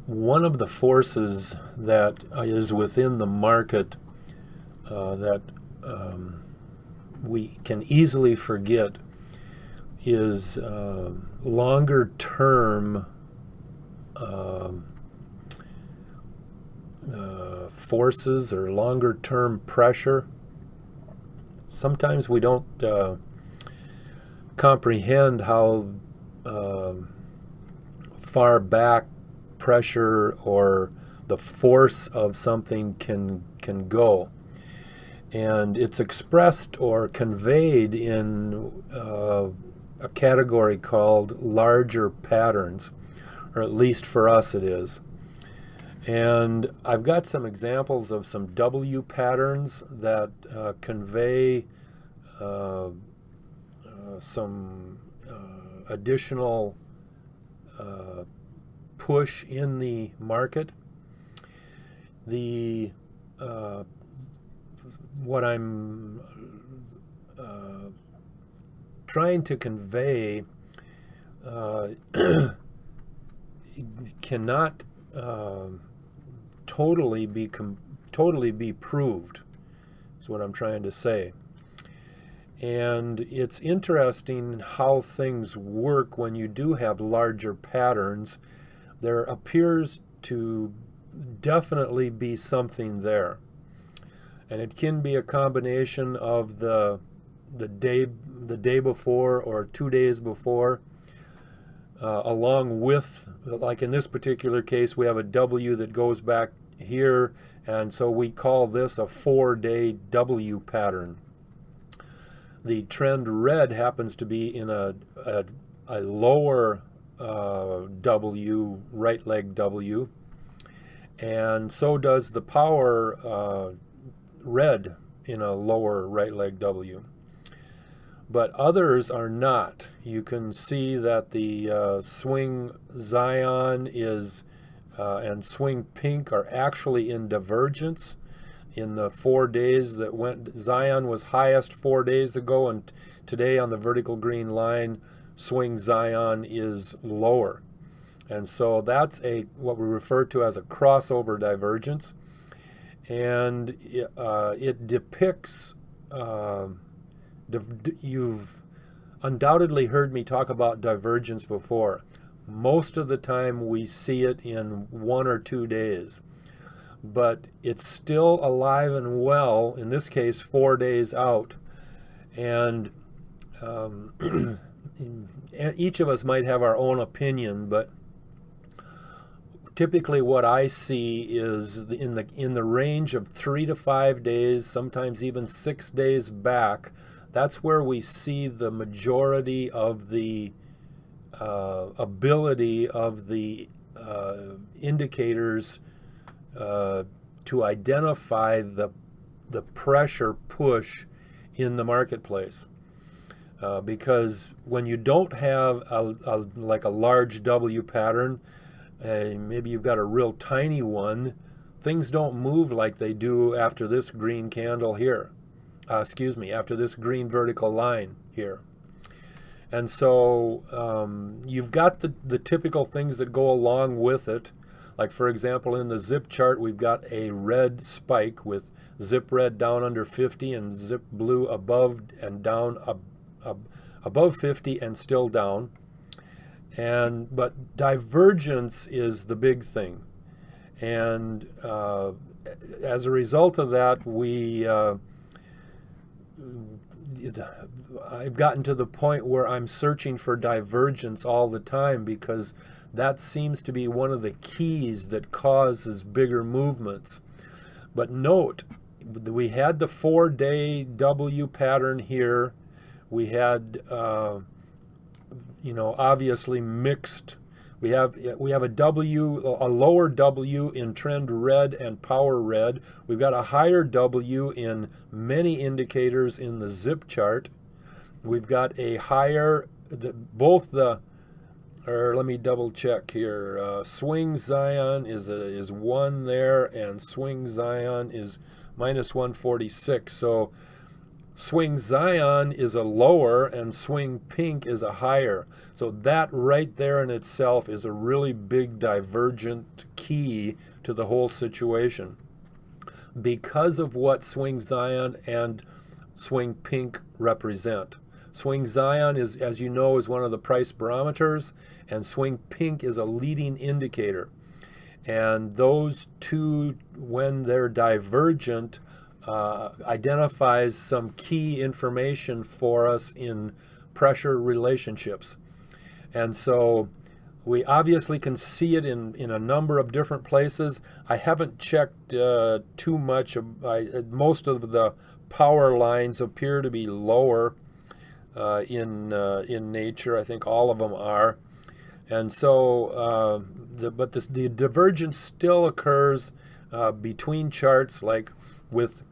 One of the forces that is within the market that we can easily forget is longer term forces or longer term pressure. Sometimes we don't comprehend how far back pressure or the force of something can go. And it's expressed or conveyed in a category called larger patterns, or at least for us it is. And I've got some examples of some W patterns that convey some additional push in the market. The what I'm trying to convey cannot totally be proved, is what I'm trying to say. And it's interesting how things work when you do have larger patterns. There appears to definitely be something there. And it can be a combination of the day before or 2 days before, along with, like in this particular case, we have a W that goes back here, and so we call this a 4-day W pattern. The trend red happens to be in a lower W, right leg W, and so does the power red in a lower right leg W. But others are not. You can see that the swing Zion is and swing pink are actually in divergence. In the 4 days that went, Zion was highest 4 days ago, and today on the vertical green line, swing Zion is lower. And so that's what we refer to as a crossover divergence. And it depicts, you've undoubtedly heard me talk about divergence before. Most of the time we see it in 1 or 2 days. But it's still alive and well, in this case 4 days out. And each of us might have our own opinion, but typically what I see is in the range of 3 to 5 days, sometimes even 6 days back. That's where we see the majority of the ability of the indicators to identify the pressure push in the marketplace. Because when you don't have like a large W pattern, maybe you've got a real tiny one, things don't move like they do after this green candle here. After this green vertical line here. And so you've got the typical things that go along with it. Like, for example, in the zip chart, we've got a red spike with zip red down under 50 and zip blue above and down above 50 and still down. But divergence is the big thing. And as a result of that, I've gotten to the point where I'm searching for divergence all the time, because that seems to be one of the keys that causes bigger movements. But note, we had the 4-day W pattern here. We had, obviously mixed. We have a W, a lower W in trend red and power red. We've got a higher W in many indicators in the zip chart. We've got a higher, let me double check here. Swing Zion is 1 there, and swing Zion is minus 146. So swing Zion is a lower and swing pink is a higher. So that right there in itself is a really big divergent key key to the whole situation because of what swing Zion and swing pink represent. Swing Zion is, as you know, is one of the price barometers, and swing pink is a leading indicator. And those two, when they're divergent, identifies some key information for us in pressure relationships. And so we obviously can see it in a number of different places. I haven't checked too much. Most of the power lines appear to be lower in nature. I think all of them are. And so, the divergence still occurs between charts, like with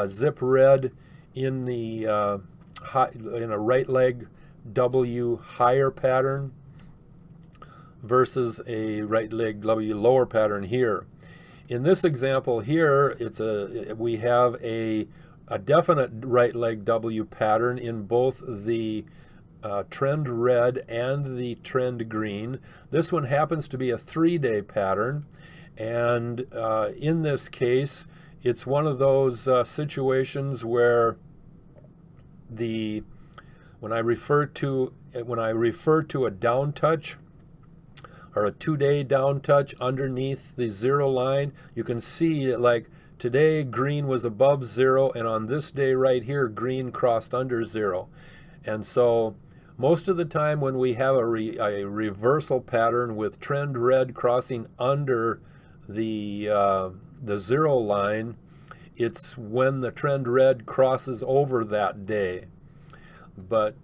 zip red in the in a right leg W higher pattern versus a right leg W lower pattern here. In this example here, we have a definite right leg W pattern in both the trend red and the trend green. This one happens to be a 3-day pattern, and in this case it's one of those situations where when I refer to a down touch or a 2-day down touch underneath the zero line, you can see like today green was above zero, and on this day right here green crossed under zero. And so most of the time when we have a reversal pattern with trend red crossing under the zero line, it's when the trend red crosses over that day. But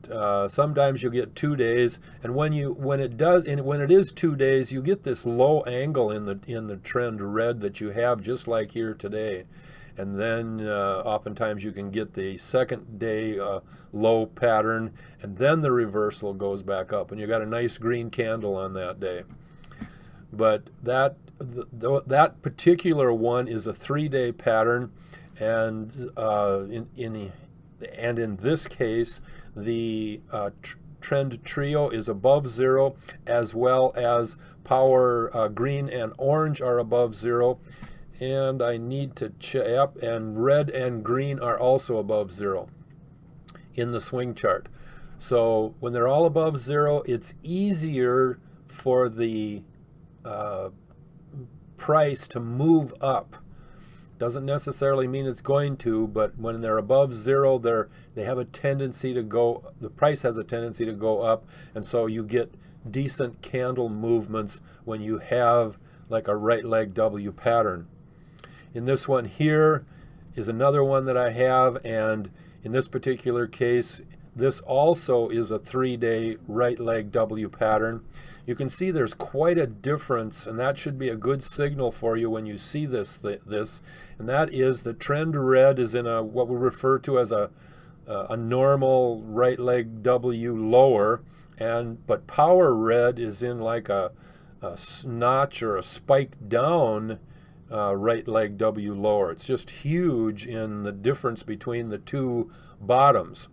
sometimes you'll get 2 days, and when it is 2 days, you get this low angle in the trend red that you have, just like here today. And then oftentimes you can get the second day low pattern, and then the reversal goes back up, and you got a nice green candle on that day. But that particular one is a 3-day pattern, and in this case, the trend trio is above zero, as well as power green and orange are above zero. And I need to check, and red and green are also above zero in the swing chart. So when they're all above zero, it's easier for the price to move up. Doesn't necessarily mean it's going to, but when they're above zero, they have a tendency to go, the price has a tendency to go up, and so you get decent candle movements when you have like a right leg W pattern. In this one here is another one that I have, and in this particular case, this also is a 3-day right leg W pattern. You can see there's quite a difference, and that should be a good signal for you when you see this, and that is the trend red is in a what we refer to as a normal right leg W lower, but power red is in like a notch or a spike down right leg W lower. It's just huge in the difference between the two bottoms.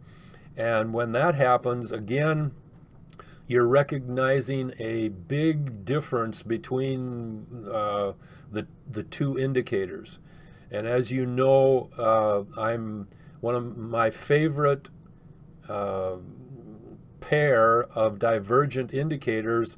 And when that happens, again, you're recognizing a big difference between the two indicators. And as you know, one of my favorite pair of divergent indicators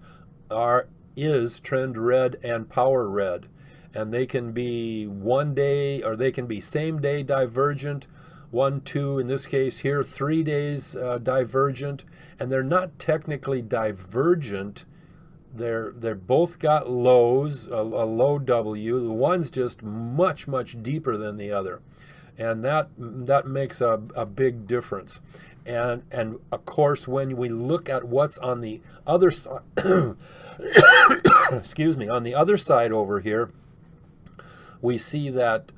is trend red and power red. And they can be 1 day, or they can be same day divergent, 1, 2, in this case here, 3 days divergent, and they're not technically divergent. They're both got lows, a low W. The one's just much, much deeper than the other, and that makes a big difference. And of course, when we look at what's on the other side, excuse me, on the other side over here, we see that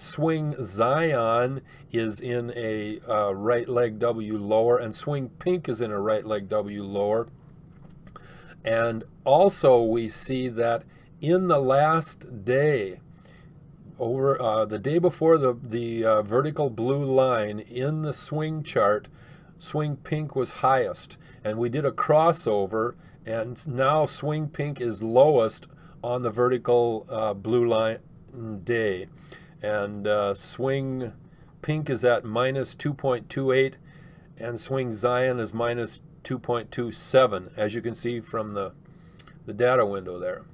swing Zion is in a right leg W lower, and swing pink is in a right leg W lower. And also we see that in the last day, over the day before the vertical blue line in the swing chart, swing pink was highest, and we did a crossover, And now swing pink is lowest on the vertical blue line day. And swing pink is at minus 2.28, and swing Zion is minus 2.27, as you can see from the data window there.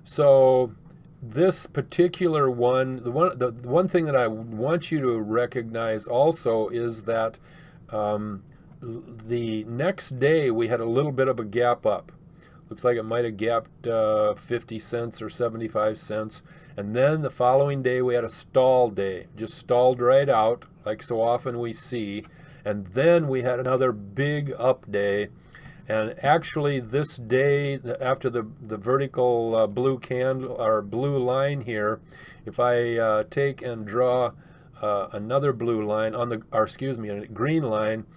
So this particular one, the one thing that I want you to recognize also is that the next day we had a little bit of a gap up. Looks like it might have gapped 50 cents or 75 cents. And then the following day we had a stall day, just stalled right out, like so often we see. And then we had another big up day. And actually this day, after the vertical blue candle or blue line here, if I take and draw another blue line on the, or excuse me, a green line,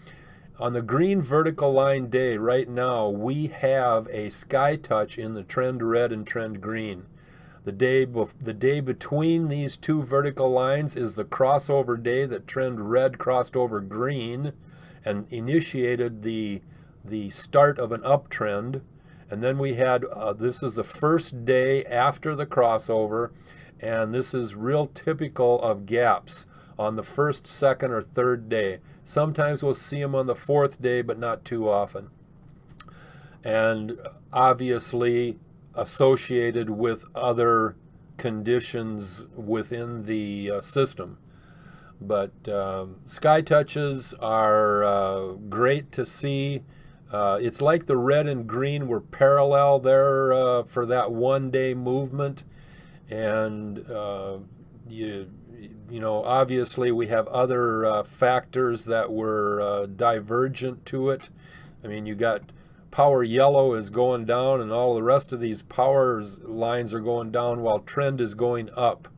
on the green vertical line day right now, we have a sky touch in the trend red and trend green. The day between these two vertical lines is the crossover day that trend red crossed over green and initiated the start of an uptrend. And then we had, this is the first day after the crossover, and this is real typical of gaps on the first, second, or third day. Sometimes we'll see them on the fourth day, but not too often. And obviously associated with other conditions within the system. But sky touches are great to see. It's like the red and green were parallel there for that one-day movement. And you know, obviously we have other factors that were divergent to it. I mean, you got power yellow is going down, and all the rest of these power lines are going down while trend is going up.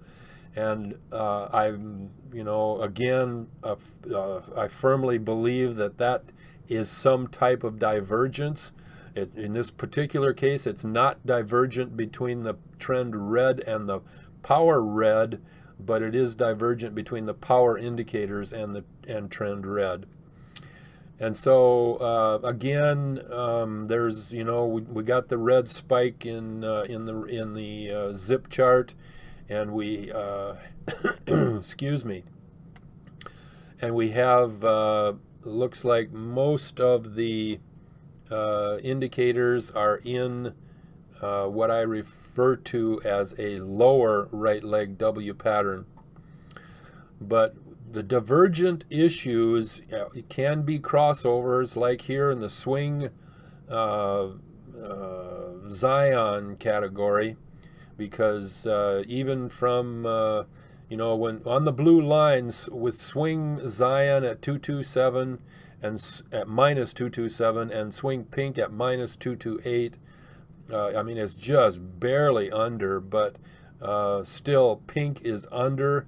And I'm, you know, again, I firmly believe that that is some type of divergence. In this particular case, it's not divergent between the trend red and the power red, but it is divergent between the power indicators and trend red. And so again, there's, you know, we got the red spike in the zip chart, and we excuse me, and we have looks like most of the indicators are in what I refer to as a lower right leg W pattern. But the divergent issues can be crossovers, like here in the swing Zion category, because even from you know, when on the blue lines with swing Zion at 227 and at minus 227 and swing pink at minus 228, I mean, it's just barely under, but still pink is under.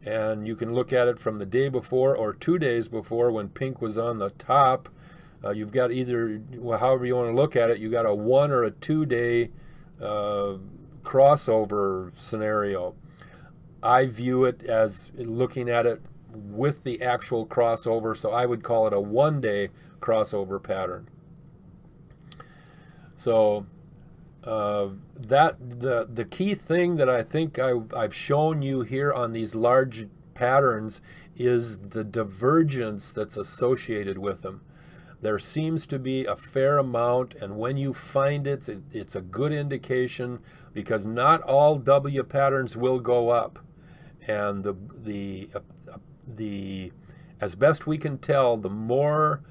And you can look at it from the day before or 2 days before when pink was on the top. You've got either, well, however you want to look at it, you got a 1 or a 2 day crossover scenario. I view it as looking at it with the actual crossover, so I would call it a 1 day crossover pattern. So that the key thing that I think I've shown you here on these large patterns is the divergence that's associated with them. There seems to be a fair amount, and when you find it, it's a good indication, because not all W patterns will go up. And the as best we can tell, the more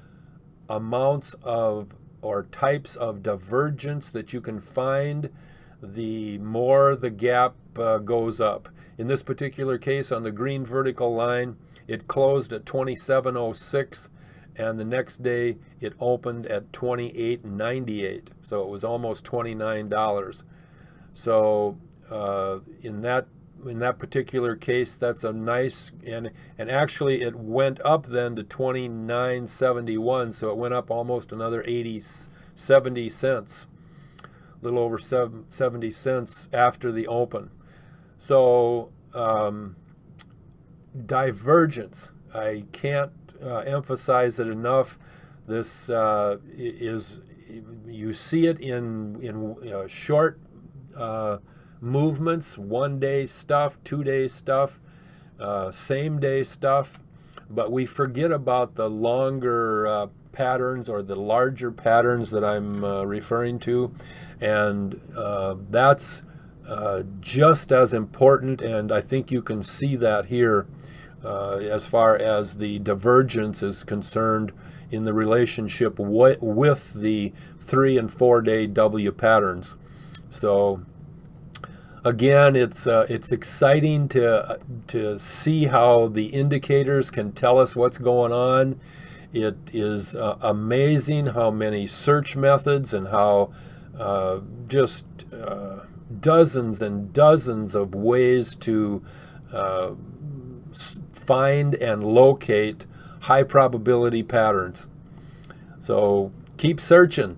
amounts of or types of divergence that you can find, the more the gap goes up. In this particular case, on the green vertical line, it closed at 27.06, and the next day it opened at 28.98. So it was almost $29. So in that particular case, that's a nice, and actually it went up then to 29.71, so it went up almost another 70 cents, a little over 70 cents after the open. So divergence, I can't emphasize it enough. This is you see it in short movements, 1 day stuff, 2 day stuff, same day stuff, but we forget about the longer patterns or the larger patterns that I'm referring to, and that's just as important, and I think you can see that here as far as the divergence is concerned in the relationship with the 3 and 4 day W patterns. So again, it's exciting to see how the indicators can tell us what's going on. It is amazing how many search methods and how just dozens and dozens of ways to find and locate high probability patterns. So keep searching.